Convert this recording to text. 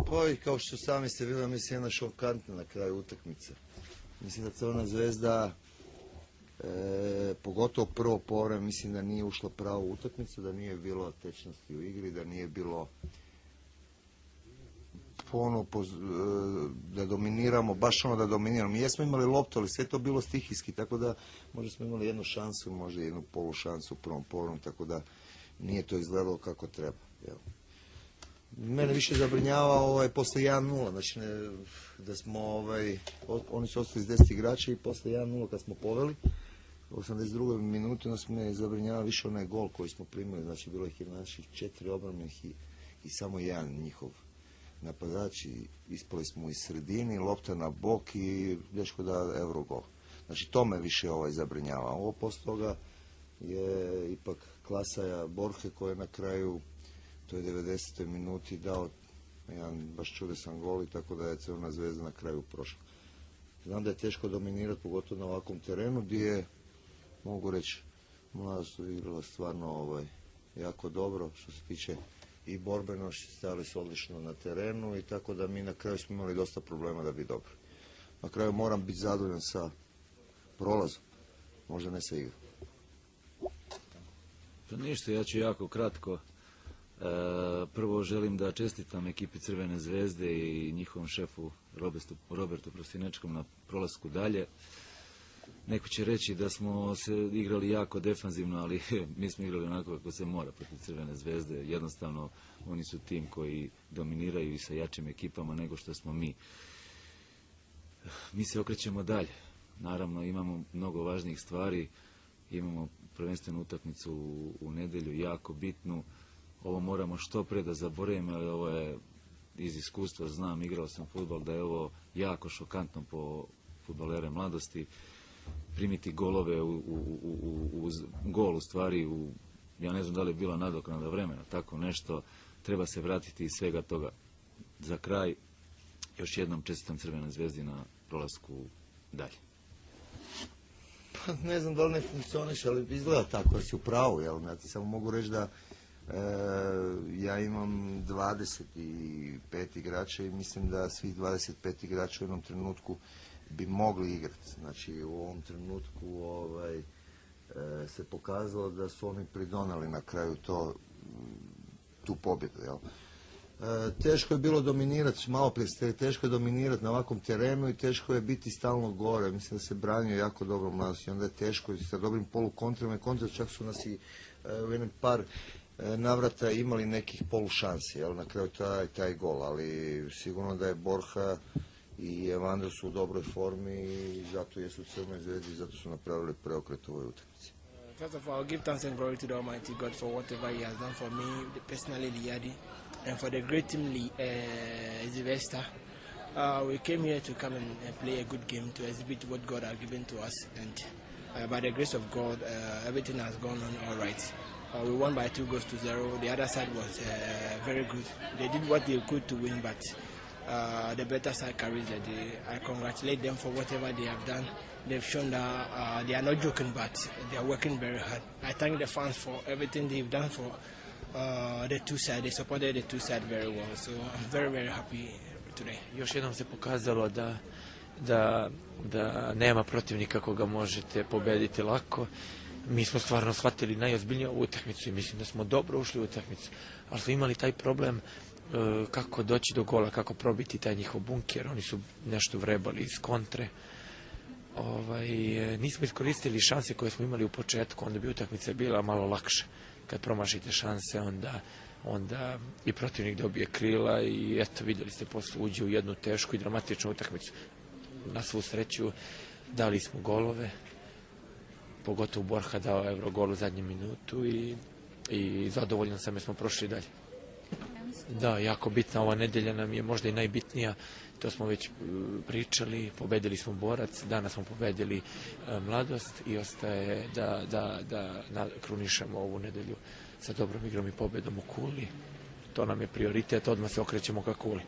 Pa i kao što sami ste vidjeli, mislim jedna šokantna na kraju utakmice. Mislim da Crvena Zvezda, pogotovo prvo povreme, mislim da nije ušla pravo u utakmicu, da nije bilo tečnosti u igri, da nije bilo da dominiramo, baš ono da dominiramo. Mi jesmo imali loptu, ali sve to bilo stihijski, tako da možda smo imali jednu šansu, možda jednu polušansu u prvom povremenu, tako da nije to izgledalo kako treba. Evo. Mene više zabrinjava posle 1:0, znači da smo, oni su ostali s 10 igrača i posle 1:0 kad smo poveli, u 82. minutu nas me zabrinjava više onaj gol koji smo primili, znači bilo ih je naših 4 obrambenih i samo jedan njihov napadač i ispali smo iz sredini, lopta na bok i dečko da Eurogol. Znači to me više zabrinjava. Ovo posle toga je ipak Klasaja Borhe koji je na kraju, to je 90. minuti, dao jedan baš čudesan gol i tako da je Crvena Zvezda na kraju prošla. Znam da je teško dominirati, pogotovo na ovakvom terenu, gdje je, mogu reći, Mladost su igrala stvarno jako dobro, što se tiče i borbeno, stajali su odlično na terenu i tako da mi na kraju smo imali dosta problema da bi dobro. Na kraju moram biti zadovoljan sa prolazom, možda ne sa igrom. Pa ništa, ja ću jako kratko. Prvo želim da čestitam ekipi Crvene Zvezde i njihovom šefu Robertu Prostinečkom na prolasku dalje. Neko će reći da smo se igrali jako defanzivno, ali mi smo igrali onako kako se mora protiv Crvene Zvezde. Jednostavno, oni su tim koji dominiraju i sa jačim ekipama nego što smo mi. Mi se okrećemo dalje. Naravno, imamo mnogo važnijih stvari. Imamo prvenstvenu utakmicu u nedjelju, jako bitnu. Ovo moramo što pre da zaboravimo, ali ovo je iz iskustva, znam, igrao sam fudbal, da je ovo jako šokantno po fudbalere mladosti. Primiti golove uz gol, u stvari, ja ne znam da li je bila nadoknada vremena, tako nešto, treba se vratiti iz svega toga. Za kraj, još jednom čestitam Crvenoj Zvezdi na prolasku dalje. Pa ne znam da li ne funkcioniš, ali izgleda tako, jer si u pravu, jel? Ja ti samo mogu reći da ja imam 25 igrača i mislim da svih 25 igrača u jednom trenutku bi mogli igrati. Znači u ovom trenutku se pokazalo da su oni pridonali na kraju tu pobjedu. Jel? Teško je bilo dominirati, malo prije teško je dominirati na ovakvom terenu i teško je biti stalno gore. Mislim da se branio jako dobro Mladost i onda je teško i sa dobrim polukontrama i kontra, čak su nas i u jednom par navrata imali nekih polušansi, na kraju taj gol, ali sigurno da je Borha i Evander su u dobroj formi i zato jesu u Crvenoj Zvezdi i zato su napravili preokret u ovoj utakmici. First of all, give thanks and glory to the Almighty God for whatever He has done for me, personally, Liadi, and for the great team, Zvezda. We came here to come and play a good game, to exhibit what God has given to us, and by the grace of God, everything has gone on all right. We won by 2-0. The other side was very good. They did what they could to win, but the better side carries the day. I congratulate them for whatever they have done. They've shown that they are not joking, but they are working very hard. I thank the fans for everything they've done for the two sides. They supported the two sides very well, so I'm very, very happy today. Još jednom se pokazalo da nema protivnika koga možete pobediti lako. Mi smo stvarno shvatili najozbiljnije ovu utakmicu i mislim da smo dobro ušli u utakmicu, ali smo imali taj problem kako doći do gola, kako probiti taj njihov bunker. Oni su nešto vrebali iz kontre. Nismo iskoristili šanse koje smo imali u početku, onda bi utakmica bila malo lakše. Kad promašite šanse, onda i protivnik dobije krila i eto, vidjeli ste, posle uđe u jednu tešku i dramatičnu utakmicu. Na svu sreću dali smo golove, pogotovo Borha dao Eurogol u zadnjem minutu i zadovoljan sam jer smo prošli dalje. Da, jako bitna ova nedelja nam je možda i najbitnija, to smo već pričali, pobedili smo Borac, danas smo pobedili Mladost i ostaje da krunišemo ovu nedelju sa dobrom igrom i pobedom u Kuli. To nam je prioritet, odmah se okrećemo ka Kuli.